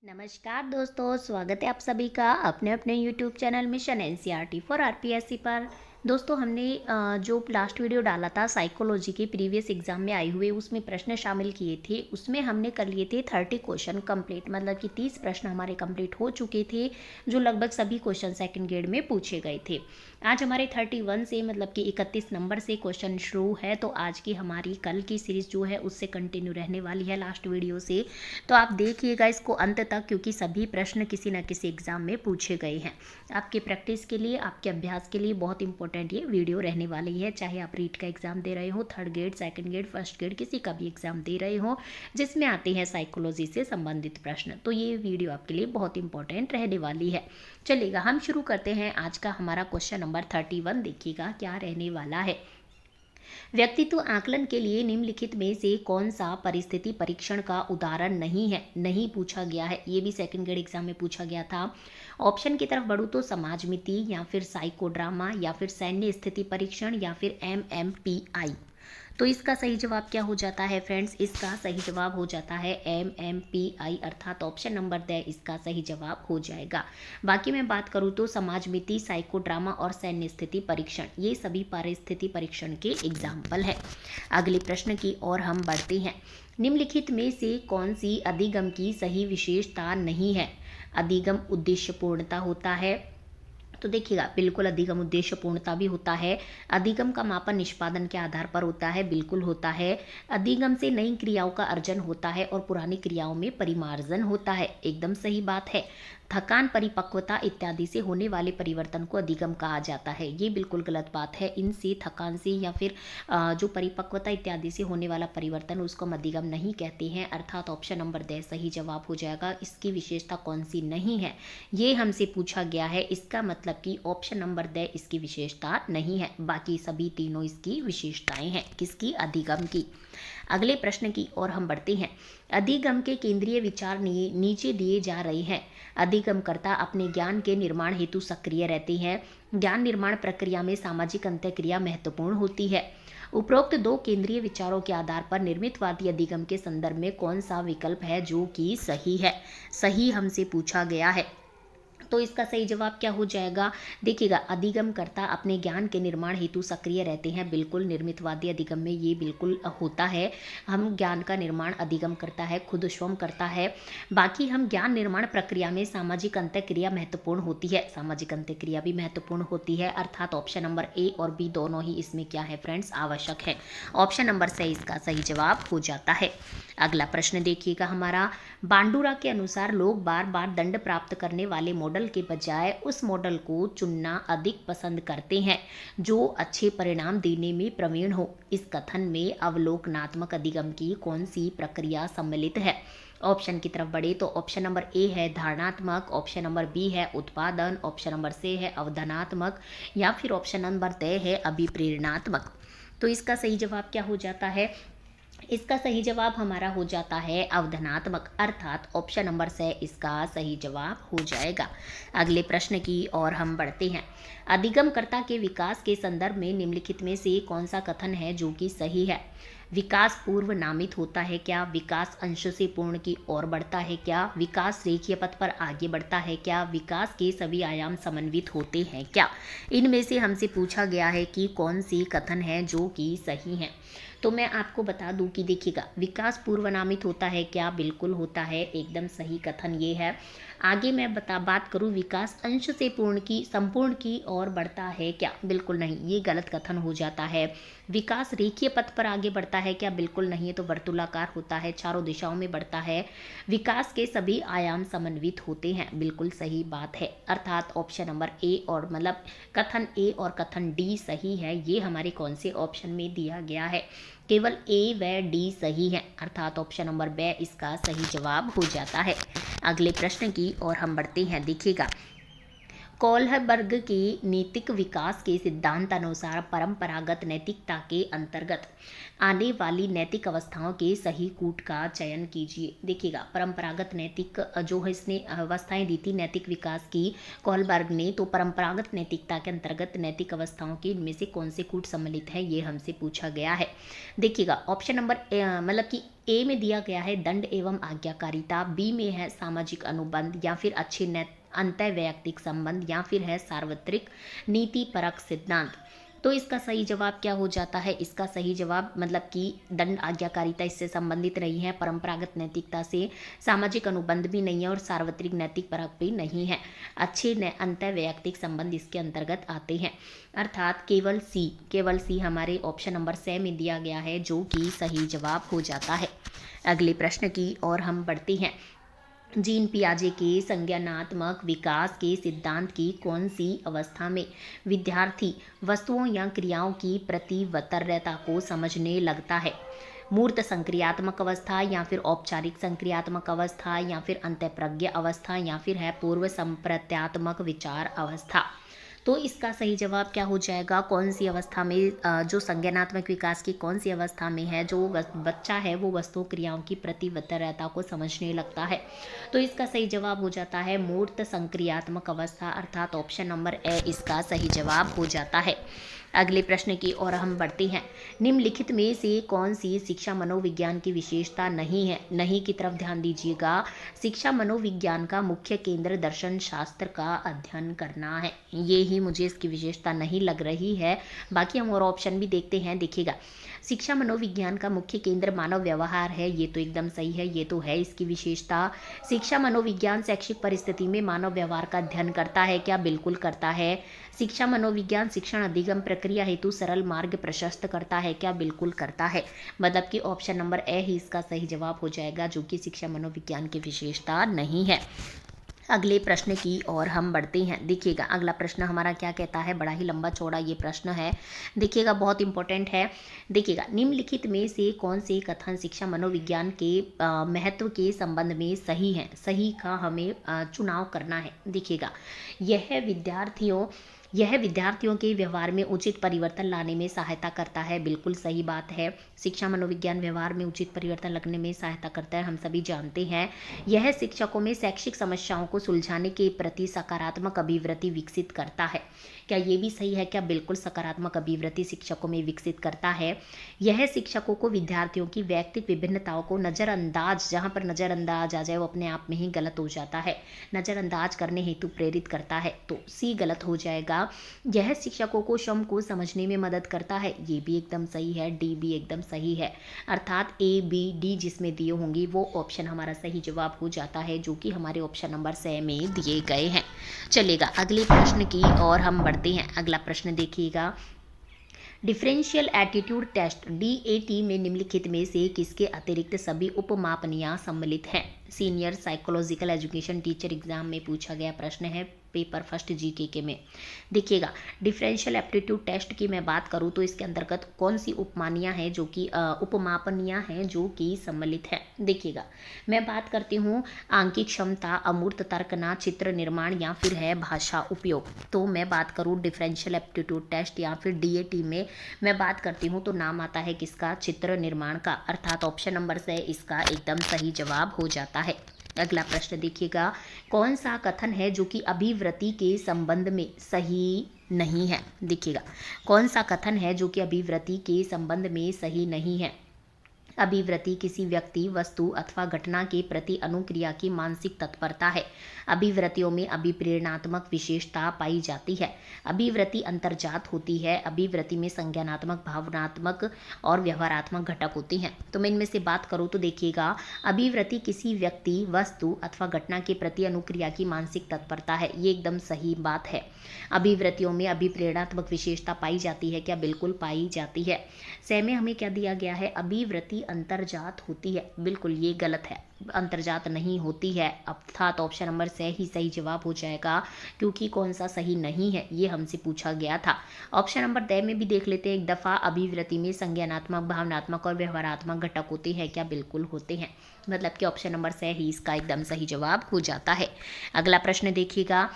नमस्कार दोस्तों, स्वागत है आप सभी का अपने अपने YouTube channel mission NCERT for RPSC पर। दोस्तों हमने जो लास्ट वीडियो डाला था साइकोलॉजी के प्रीवियस एग्जाम में आए हुए, उसमें प्रश्न शामिल किए थे। उसमें हमने कर लिए थे 30 क्वेश्चन कंप्लीट, मतलब कि 30 प्रश्न हमारे कंप्लीट हो चुके थे, जो लगभग सभी क्वेश्चन सेकंड ग्रेड में पूछे गए थे। आज हमारे 31 से मतलब कि 31 नंबर से क्वेश्चन शुरू है, तो आज की हमारी कल की सीरीज जो है उससे कंटिन्यू रहने वाली है लास्ट वीडियो से। तो आप देखिएगा इसको अंत तक, क्योंकि सभी प्रश्न किसी न किसी एग्जाम में पूछे गए हैं। आपके प्रैक्टिस के लिए, आपके अभ्यास के लिए बहुत इंपॉर्टेंट ये वीडियो रहने वाली है। चाहे आप रीट का एग्जाम दे रहे हो, third grade, second grade, first grade, किसी का भी एग्जाम दे रहे हो जिसमें आते हैं साइकोलॉजी से संबंधित प्रश्न, तो ये वीडियो आपके लिए बहुत इंपॉर्टेंट रहने वाली है। चलिएगा हम शुरू करते हैं आज का हमारा क्वेश्चन नंबर 31। देखिएगा क्या रहने वाला है। व्यक्तित्व आकलन के लिए निम्नलिखित में से कौन सा परिस्थिति परीक्षण का उदाहरण नहीं है? नहीं पूछा गया है, ये भी सेकंड ग्रेड एग्जाम में पूछा गया था। ऑप्शन की तरफ बढ़ूँ तो समाज मिति, या फिर साइकोड्रामा, या फिर सैन्य स्थिति परीक्षण, या फिर MMPI। तो इसका सही जवाब क्या हो जाता है फ्रेंड्स? इसका सही जवाब हो जाता है MMPI, अर्थात ऑप्शन नंबर द इसका सही जवाब हो जाएगा। बाकी मैं बात करूँ तो समाज मिति, साइकोड्रामा और सैन्य स्थिति परीक्षण, ये सभी परिस्थिति परीक्षण के एग्जाम्पल है। अगले प्रश्न की ओर हम बढ़ते हैं। निम्नलिखित में से कौन सी अधिगम की सही विशेषता नहीं है? अधिगम उद्देश्य पूर्णता होता है, तो देखिएगा बिल्कुल अधिगम उद्देश्य पूर्णता भी होता है। अधिगम का मापन निष्पादन के आधार पर होता है, बिल्कुल होता है। अधिगम से नई क्रियाओं का अर्जन होता है और पुरानी क्रियाओं में परिमार्जन होता है, एकदम सही बात है। थकान, परिपक्वता इत्यादि से होने वाले परिवर्तन को अधिगम कहा जाता है, ये बिल्कुल गलत बात है। इनसे, थकान से या फिर जो परिपक्वता इत्यादि से होने वाला परिवर्तन, उसको हम अधिगम नहीं कहते हैं, अर्थात ऑप्शन नंबर द सही जवाब हो जाएगा। इसकी विशेषता कौन सी नहीं है, ये हमसे पूछा गया है। इसका मतलब कि ऑप्शन नंबर द इसकी विशेषता नहीं है, बाकी सभी तीनों इसकी विशेषताएं हैं। किसकी? अधिगम की। अगले प्रश्न की ओर हम बढ़ते हैं। अधिगम के केंद्रीय विचार नीचे दिए जा रहे हैं। अधिगमकर्ता अपने ज्ञान के निर्माण हेतु सक्रिय रहते हैं। ज्ञान निर्माण प्रक्रिया में सामाजिक अंतःक्रिया महत्वपूर्ण होती है। उपरोक्त दो केंद्रीय विचारों के आधार पर निर्मितवादी अधिगम के संदर्भ में कौन सा विकल्प है जो कि सही है? सही हमसे पूछा गया है, तो इसका सही जवाब क्या हो जाएगा? देखिएगा, अधिगमकर्ता अपने ज्ञान के निर्माण हेतु सक्रिय रहते हैं, बिल्कुल निर्मितवादी अधिगम में ये बिल्कुल होता है। हम ज्ञान का निर्माण अधिगम करता है, खुद स्वयं करता है। बाकी हम ज्ञान निर्माण प्रक्रिया में सामाजिक अंतःक्रिया महत्वपूर्ण होती है, सामाजिक अंतःक्रिया भी महत्वपूर्ण होती है, अर्थात ऑप्शन नंबर ए और बी दोनों ही इसमें क्या है फ्रेंड्स? आवश्यक है। ऑप्शन नंबर से इसका सही जवाब हो जाता है। अगला प्रश्न देखिएगा हमारा। बांडुरा के अनुसार लोग बार बार दंड प्राप्त करने वाले मॉडल के बजाय उस मॉडल को चुनना अधिक पसंद करते हैं जो अच्छे परिणाम देने में प्रवीण हो। इस कथन में अवलोकनात्मक अधिगम की कौन सी प्रक्रिया सम्मिलित है? ऑप्शन की तरफ बढ़े तो ऑप्शन नंबर ए है धारणात्मक, ऑप्शन नंबर बी है उत्पादन, ऑप्शन नंबर सी है अवधानात्मक, या फिर ऑप्शन नंबर द है अभिप्रेरणात्मक। तो इसका सही जवाब क्या हो जाता है? इसका सही जवाब हमारा हो जाता है अवधानात्मक, अर्थात ऑप्शन नंबर से इसका सही जवाब हो जाएगा। अगले प्रश्न की ओर हम बढ़ते हैं। अधिगमकर्ता के विकास के संदर्भ में निम्नलिखित में से कौन सा कथन है जो कि सही है? विकास पूर्व नामित होता है क्या? विकास अंश से पूर्ण की ओर बढ़ता है क्या? विकास रेखीय पथ पर आगे बढ़ता है क्या? विकास के सभी आयाम समन्वित होते हैं क्या? इनमें से हमसे पूछा गया है कि कौन सी कथन है जो कि सही है। तो मैं आपको बता दूं कि देखिएगा, विकास पूर्व नामित होता है क्या? बिल्कुल होता है, एकदम सही कथन ये है। आगे मैं बात करूं विकास अंश से पूर्ण की, संपूर्ण की ओर बढ़ता है क्या? बिल्कुल नहीं, ये गलत कथन हो जाता है। विकास रेखीय पथ पर आगे बढ़ता है क्या? बिल्कुल नहीं, ये तो वर्तुलाकार होता है, चारों दिशाओं में बढ़ता है। विकास के सभी आयाम समन्वित होते हैं, बिल्कुल सही बात है, अर्थात ऑप्शन नंबर ए और मतलब कथन ए और कथन डी सही है। ये हमारे कौन से ऑप्शन में दिया गया है? केवल ए व डी सही है, अर्थात ऑप्शन नंबर बी इसका सही जवाब हो जाता है। अगले प्रश्न की ओर हम बढ़ते हैं। देखिएगा, कोहलबर्ग के नैतिक विकास के सिद्धांत अनुसार परंपरागत नैतिकता के अंतर्गत आने वाली नैतिक अवस्थाओं के सही कूट का चयन कीजिए। देखिएगा, परंपरागत नैतिक जो है इसने अवस्थाएं दी थी नैतिक विकास की कोहलबर्ग ने, तो परंपरागत नैतिकता के अंतर्गत नैतिक अवस्थाओं के इनमें से कौन से कूट सम्मिलित है, ये हमसे पूछा गया है। देखिएगा, ऑप्शन नंबर मतलब कि ए में दिया गया है दंड एवं आज्ञाकारिता, बी में है सामाजिक अनुबंध, या फिर अच्छे अंतःवैयक्तिक संबंध, या फिर है सार्वत्रिक नीति परक सिद्धांत। तो इसका सही जवाब क्या हो जाता है? इसका सही जवाब मतलब कि दंड आज्ञाकारिता इससे संबंधित नहीं है, परंपरागत नैतिकता से सामाजिक अनुबंध भी नहीं है और सार्वत्रिक नैतिक परक भी नहीं है। अच्छे अंतःवैयक्तिक संबंध इसके अंतर्गत आते हैं, अर्थात केवल सी हमारे ऑप्शन नंबर से में दिया गया है, जो कि सही जवाब हो जाता है। अगले प्रश्न की ओर हम बढ़ते हैं। जीन पियाजे के संज्ञानात्मक विकास के सिद्धांत की कौन सी अवस्था में विद्यार्थी वस्तुओं या क्रियाओं की प्रतिवतरता को समझने लगता है? मूर्त संक्रियात्मक अवस्था, या फिर औपचारिक संक्रियात्मक अवस्था, या फिर अंतःप्रज्ञ अवस्था, या फिर है पूर्व संप्रत्यात्मक विचार अवस्था। तो इसका सही जवाब क्या हो जाएगा? कौन सी अवस्था में जो संज्ञानात्मक विकास की कौन सी अवस्था में है जो बच्चा है वो वस्तु क्रियाओं की प्रतिवतरता को समझने लगता है? तो इसका सही जवाब हो जाता है मूर्त संक्रियात्मक अवस्था, अर्थात ऑप्शन नंबर ए इसका सही जवाब हो जाता है। अगले प्रश्न की ओर हम बढ़ते हैं। निम्नलिखित में से कौन सी शिक्षा मनोविज्ञान की विशेषता नहीं है? नहीं की तरफ ध्यान दीजिएगा। शिक्षा मनोविज्ञान का मुख्य केंद्र दर्शन शास्त्र का अध्ययन करना है, ये ही मुझे इसकी विशेषता नहीं लग रही है। बाकी हम और ऑप्शन भी देखते हैं। देखिएगा, शिक्षा मनोविज्ञान का मुख्य केंद्र मानव व्यवहार है, ये तो एकदम सही है, ये तो है इसकी विशेषता। शिक्षा मनोविज्ञान शैक्षिक परिस्थिति में मानव व्यवहार का अध्ययन करता है क्या? बिल्कुल करता है। शिक्षा मनोविज्ञान शिक्षण अधिगम प्रक्रिया हेतु सरल मार्ग प्रशस्त करता है क्या? बिल्कुल करता है। मतलब कि ऑप्शन नंबर ए ही इसका सही जवाब हो जाएगा, जो कि शिक्षा मनोविज्ञान की विशेषता नहीं है। अगले प्रश्न की ओर हम बढ़ते हैं। देखिएगा, अगला प्रश्न हमारा क्या कहता है, बड़ा ही लंबा चौड़ा ये प्रश्न है। देखिएगा, बहुत इंपॉर्टेंट है। देखिएगा, निम्नलिखित में से कौन से कथन शिक्षा मनोविज्ञान के महत्व के संबंध में सही है? सही का हमें चुनाव करना है। देखिएगा, यह विद्यार्थियों के व्यवहार में उचित परिवर्तन लाने में सहायता करता है। बिल्कुल सही बात है। शिक्षा मनोविज्ञान व्यवहार में उचित परिवर्तन लगने में सहायता करता है, हम सभी जानते हैं। यह शिक्षकों में शैक्षिक समस्याओं को सुलझाने के प्रति सकारात्मक अभिवृत्ति विकसित करता है। क्या ये भी सही है? क्या बिल्कुल सकारात्मक अभिवृत्ति शिक्षकों में विकसित करता है। यह शिक्षकों को विद्यार्थियों की व्यक्तिगत विभिन्नताओं को नज़रअंदाज, जहाँ पर नज़रअंदाज आ जाए वो अपने आप में ही गलत हो जाता है, नज़रअंदाज करने हेतु प्रेरित करता है, तो सी गलत हो जाएगा। यह शिक्षकों को श्रम को समझने में मदद करता है, ये भी एकदम सही है, डी भी एकदम सही है। अर्थात ए बी डी जिसमें दिए होंगे वो ऑप्शन हमारा सही जवाब हो जाता है, जो कि हमारे ऑप्शन नंबर 6 में दिए गए हैं। चलेगा, अगले प्रश्न की ओर हम बढ़ते हैं। अगला प्रश्न देखिएगा, डिफरेंशियल एटीट्यूड टेस्ट DAT में निम्नलिखित में से किसके अतिरिक्त सभी उपमापनियां सम्मिलित हैं? Senior psychological education teacher exam में पूछा गया प्रश्न है, पेपर फर्स्ट GK के में। देखिएगा, डिफरेंशियल एप्टीट्यूड टेस्ट की मैं बात करूँ तो इसके अंतर्गत कौन सी उपमानियां हैं जो कि उपमापनियां हैं जो कि सम्मिलित है? देखिएगा, मैं बात करती हूँ आंकिक क्षमता, अमूर्त तर्कना, चित्र निर्माण, या फिर है भाषा उपयोग। तो मैं बात करूँ डिफरेंशियल एप्टीट्यूड टेस्ट या फिर DAT में मैं बात करती हूँ तो नाम आता है किसका? चित्र निर्माण का, अर्थात ऑप्शन नंबर से इसका एकदम सही जवाब हो जाता है। अगला प्रश्न देखिएगा, कौन सा कथन है जो कि अभिवृत्ति के संबंध में सही नहीं है? देखिएगा, कौन सा कथन है जो कि अभिवृत्ति के संबंध में सही नहीं है? अभिवृत्ति किसी व्यक्ति, वस्तु अथवा घटना के प्रति अनुक्रिया की मानसिक तत्परता है। अभिवृत्तियों में अभिप्रेरणात्मक विशेषता पाई जाती है। अभिवृत्ति अंतर्जात होती है। अभिवृत्ति में संज्ञानात्मक, भावनात्मक और व्यवहारात्मक घटक होते हैं। तो मैं इनमें से बात करूँ तो देखिएगा, अभिवृत्ति किसी व्यक्ति, वस्तु अथवा घटना के प्रति अनुक्रिया की मानसिक तत्परता है, ये एकदम सही बात है। अभिवृत्तियों में अभिप्रेरणात्मक विशेषता पाई जाती है क्या? बिल्कुल पाई जाती है। से में हमें क्या दिया गया है? अभिवृत्ति अंतर्जात होती है, बिल्कुल ये गलत है, अंतर्जात नहीं होती है, अर्थात ऑप्शन नंबर से ही सही जवाब हो जाएगा, क्योंकि कौन सा सही नहीं है ये हमसे पूछा गया था। ऑप्शन नंबर 2 में भी देख लेते हैं एक दफ़ा, अभिवृत्ति में संज्ञानात्मक, भावनात्मक और व्यवहारात्मक घटक होते हैं क्या? बिल्कुल होते हैं, मतलब कि ऑप्शन नंबर से ही इसका एकदम सही जवाब हो जाता है। अगला प्रश्न देखिएगा,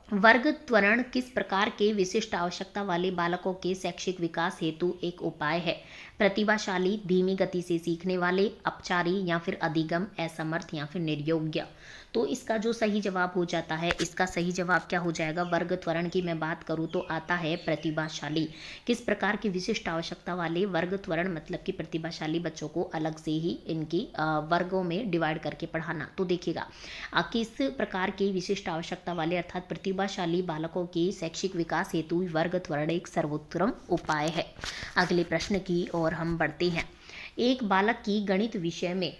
वर्ग त्वरण किस प्रकार के विशिष्ट आवश्यकता वाले बालकों के शैक्षिक विकास हेतु एक उपाय है? प्रतिभाशाली, धीमी गति से सीखने वाले, अपचारी या फिर अधिगम, असमर्थ या फिर निर्योग्य। तो इसका जो सही जवाब हो जाता है, इसका सही जवाब क्या हो जाएगा? वर्ग त्वरण की मैं बात करूँ तो आता है प्रतिभाशाली। किस प्रकार की विशिष्ट आवश्यकता वाले? वर्ग त्वरण मतलब कि प्रतिभाशाली बच्चों को अलग से ही इनकी वर्गों में डिवाइड करके पढ़ाना। तो देखिएगा किस प्रकार की विशिष्ट आवश्यकता वाले अर्थात प्रतिभाशाली बालकों के शैक्षिक विकास हेतु वर्ग त्वरण एक सर्वोत्तम उपाय है। अगले प्रश्न की ओर हम बढ़ते हैं। एक बालक की गणित विषय में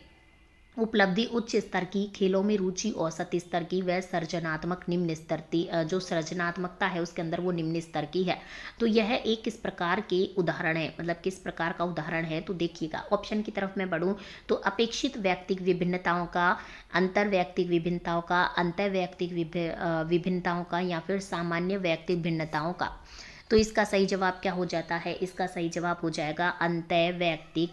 उपलब्धि उच्च स्तर की, खेलों में रुचि औसत स्तर की, व सृजनात्मक निम्न स्तर की, जो सृजनात्मकता है उसके अंदर वो निम्न स्तर की है। तो यह एक किस प्रकार के उदाहरण है, मतलब किस प्रकार का उदाहरण है? तो देखिएगा ऑप्शन की तरफ मैं बढ़ूं तो अपेक्षित व्यक्तिक विभिन्नताओं का, अंतर व्यक्तिक विभिन्नताओं का, अंतर व्यक्तिक विभिन्नताओं का, या फिर सामान्य व्यक्तिक भिन्नताओं का। तो इसका सही जवाब क्या हो जाता है? इसका सही जवाब हो जाएगा अंतर वैयक्तिक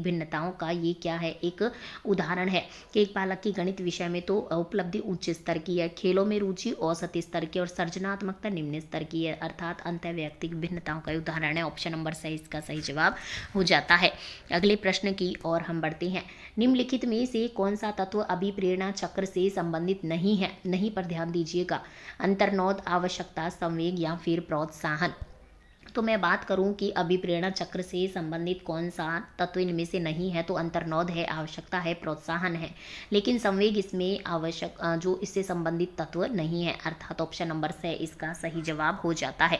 भिन्नताओं का। ये क्या है? एक उदाहरण है कि एक बालक की गणित विषय में तो उपलब्धि उच्च स्तर की है, खेलों में रुचि औसत स्तर की और सृजनात्मकता निम्न स्तर की है, अर्थात अंतर वैयक्तिक भिन्नताओं का उदाहरण है। ऑप्शन नंबर सही इसका सही जवाब हो जाता है। अगले प्रश्न की ओर हम बढ़ते हैं। निम्नलिखित में से कौन सा तत्व अभिप्रेरणा चक्र से संबंधित नहीं है? नहीं पर ध्यान दीजिएगा। अंतर्नोद, आवश्यकता, संवेग या फिर प्रोत्साहन। तो मैं बात करूं कि अभिप्रेरणा चक्र से संबंधित कौन सा तत्व इनमें से नहीं है, तो अंतर्नोद है, आवश्यकता है, प्रोत्साहन है। लेकिन संवेग इसमें जो इससे संबंधित तत्व नहीं है, अर्थात ऑप्शन नंबर से इसका सही जवाब हो जाता है।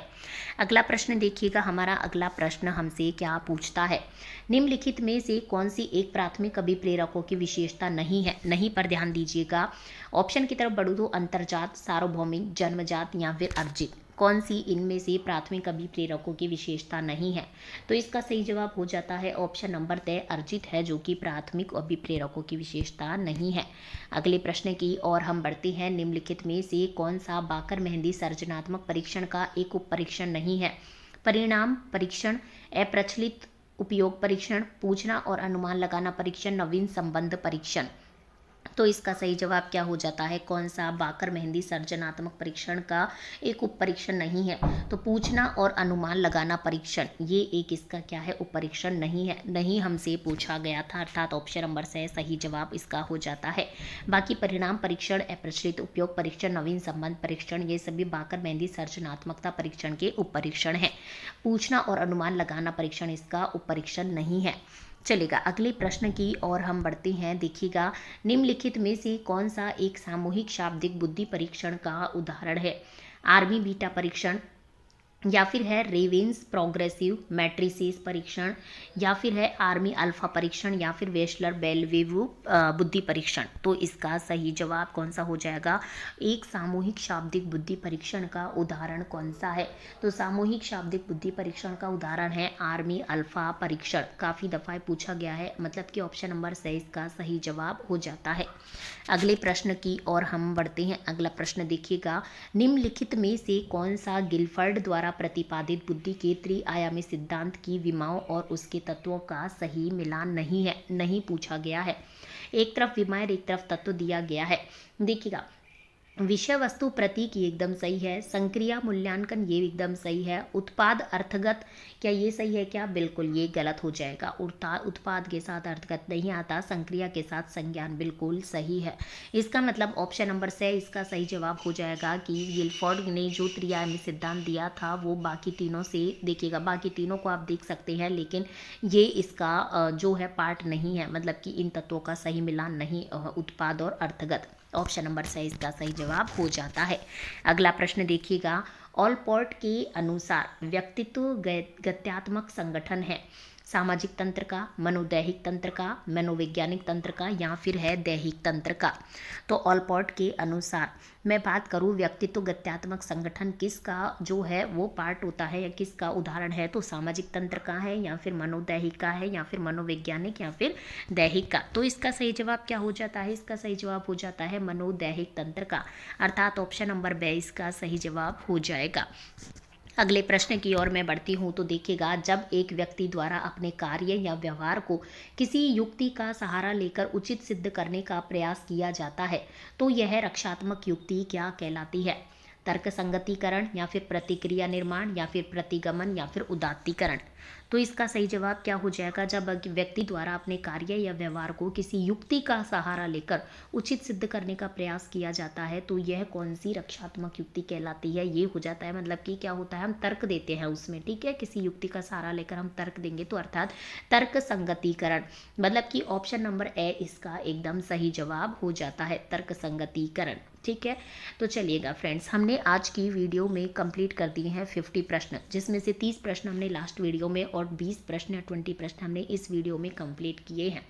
अगला प्रश्न देखिएगा, हमारा अगला प्रश्न हमसे क्या पूछता है? निम्नलिखित में से कौन सी एक प्राथमिक अभिप्रेरकों की विशेषता नहीं है? नहीं पर ध्यान दीजिएगा। ऑप्शन की तरफ बढ़ूँ तो अंतर्जात, सार्वभौमिक, जन्मजात या फिर अर्जित। कौन सी इनमें से प्राथमिक अभिप्रेरकों की विशेषता नहीं है? तो इसका सही जवाब हो जाता है ऑप्शन नंबर तय, अर्जित है, जो कि प्राथमिक अभिप्रेरकों की विशेषता नहीं है। अगले प्रश्न की ओर हम बढ़ते हैं। निम्नलिखित में से कौन सा बाकर मेहंदी सर्जनात्मक परीक्षण का एक उप परीक्षण नहीं है? परिणाम परीक्षण, अप्रचलित उपयोग परीक्षण, पूछना और अनुमान लगाना परीक्षण, नवीन संबंध परीक्षण। तो इसका सही जवाब क्या हो जाता है? कौन सा बाकर मेहंदी सर्जनात्मक परीक्षण का एक उप परीक्षण नहीं है? तो पूछना और अनुमान लगाना परीक्षण, ये एक इसका क्या है? उप परीक्षण नहीं है, नहीं हमसे पूछा गया था, अर्थात ऑप्शन नंबर से सही जवाब इसका हो जाता है। बाकी परिणाम परीक्षण, अप्रचलित उपयोग परीक्षण, नवीन संबंध परीक्षण, ये सभी बाकर मेहंदी सर्जनात्मकता परीक्षण के उप परीक्षण है। पूछना और अनुमान लगाना परीक्षण इसका उप परीक्षण नहीं है। चलेगा, अगले प्रश्न की ओर हम बढ़ते हैं। देखिएगा, निम्नलिखित में से कौन सा एक सामूहिक शाब्दिक बुद्धि परीक्षण का उदाहरण है? आर्मी बीटा परीक्षण, या फिर है रेवेंस प्रोग्रेसिव मैट्रिसेस परीक्षण, या फिर है आर्मी अल्फा परीक्षण, या फिर वेस्लर बेलवेवु बुद्धि परीक्षण। तो इसका सही जवाब कौन सा हो जाएगा? एक सामूहिक शाब्दिक बुद्धि परीक्षण का उदाहरण कौन सा है? तो सामूहिक शाब्दिक बुद्धि परीक्षण का उदाहरण है आर्मी अल्फा परीक्षण। काफ़ी दफ़ा पूछा गया है, मतलब कि ऑप्शन नंबर से इसका सही जवाब हो जाता है। अगले प्रश्न की ओर हम बढ़ते हैं। अगला प्रश्न देखिएगा, निम्नलिखित में से कौन सा गिलफर्ड द्वारा प्रतिपादित बुद्धि के त्रिआयामी सिद्धांत की विमाओं और उसके तत्वों का सही मिलान नहीं है? नहीं पूछा गया है। एक तरफ विमाएं, एक तरफ तत्व दिया गया है। देखिएगा, विषय वस्तु प्रतीक ये एकदम सही है, संक्रिया मूल्यांकन ये एकदम सही है, उत्पाद अर्थगत क्या ये सही है क्या? बिल्कुल ये गलत हो जाएगा। उत्पाद के साथ अर्थगत नहीं आता, संक्रिया के साथ संज्ञान बिल्कुल सही है। इसका मतलब ऑप्शन नंबर से इसका सही जवाब हो जाएगा कि गिलफोर्ड ने जो त्रिआयामी सिद्धांत दिया था वो बाकी तीनों से, देखिएगा बाकी तीनों को आप देख सकते हैं, लेकिन ये इसका जो है पार्ट नहीं है, मतलब कि इन तत्वों का सही मिलान नहीं, उत्पाद और अर्थगत। ऑप्शन नंबर से इसका सही जवाब हो जाता है। अगला प्रश्न देखिएगा, ऑलपोर्ट के अनुसार व्यक्तित्व गत्यात्मक संगठन है सामाजिक तंत्र का, मनोदैहिक तंत्र का, मनोवैज्ञानिक तंत्र का, या फिर है दैहिक तंत्र का। तो ऑलपोर्ट के अनुसार मैं बात करूँ व्यक्तित्व गत्यात्मक संगठन किसका जो है वो पार्ट होता है या किसका उदाहरण है, तो सामाजिक तंत्र का है, या फिर मनोदैहिक का है, या फिर मनोवैज्ञानिक, या फिर दैहिक का। तो इसका सही जवाब क्या हो जाता है? इसका सही जवाब हो जाता है मनोदैहिक तंत्र का, अर्थात ऑप्शन नंबर 22 का सही जवाब हो जाएगा। अगले प्रश्न की ओर मैं बढ़ती हूँ तो देखिएगा, जब एक व्यक्ति द्वारा अपने कार्य या व्यवहार को किसी युक्ति का सहारा लेकर उचित सिद्ध करने का प्रयास किया जाता है तो यह रक्षात्मक युक्ति क्या कहलाती है? तर्क संगतीकरण, या फिर प्रतिक्रिया निर्माण, या फिर प्रतिगमन, या फिर उदात्तीकरण। तो इसका सही जवाब क्या हो जाएगा? जब व्यक्ति द्वारा अपने कार्य या व्यवहार को किसी युक्ति का सहारा लेकर उचित सिद्ध करने का प्रयास किया जाता है तो यह कौन सी रक्षात्मक युक्ति कहलाती है? ये हो जाता है, मतलब कि क्या होता है, हम तर्क देते हैं उसमें, ठीक है, किसी युक्ति का सहारा लेकर हम तर्क देंगे तो अर्थात तर्क संगतीकरण, मतलब कि ऑप्शन नंबर ए इसका एकदम सही जवाब हो जाता है, तर्क संगतीकरण। ठीक है, तो चलिएगा फ्रेंड्स, हमने आज की वीडियो में कंप्लीट कर दिए हैं 50 प्रश्न, जिसमें से 30 प्रश्न हमने लास्ट वीडियो में और 20 प्रश्न या 20 प्रश्न हमने इस वीडियो में कंप्लीट किए हैं,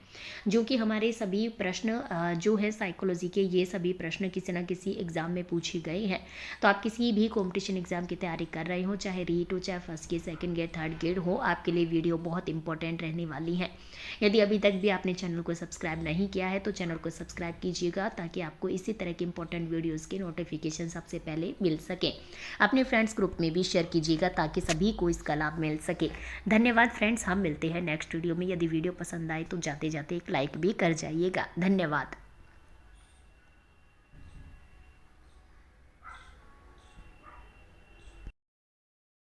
जो कि हमारे सभी प्रश्न जो है साइकोलॉजी के, ये सभी प्रश्न किसी न किसी एग्जाम में पूछे गए हैं। तो आप किसी भी कॉम्पिटिशन एग्जाम की तैयारी कर रहे हो, चाहे रीट हो, चाहे first grade, second grade, third grade हो, आपके लिए वीडियो बहुत इंपॉर्टेंट रहने वाली है। यदि अभी तक भी आपने चैनल को सब्सक्राइब नहीं किया है तो चैनल को सब्सक्राइब कीजिएगा, ताकि आपको इसी तरह के इंपॉर्टेंट वीडियोस के नोटिफिकेशन सबसे पहले मिल सके। अपने फ्रेंड्स ग्रुप में भी शेयर कीजिएगा ताकि सभी को इसका लाभ मिल सके। धन्यवाद फ्रेंड्स, हम मिलते हैं नेक्स्ट वीडियो में। यदि वीडियो पसंद आए तो जाते जाते एक लाइक भी कर जाइएगा। धन्यवाद।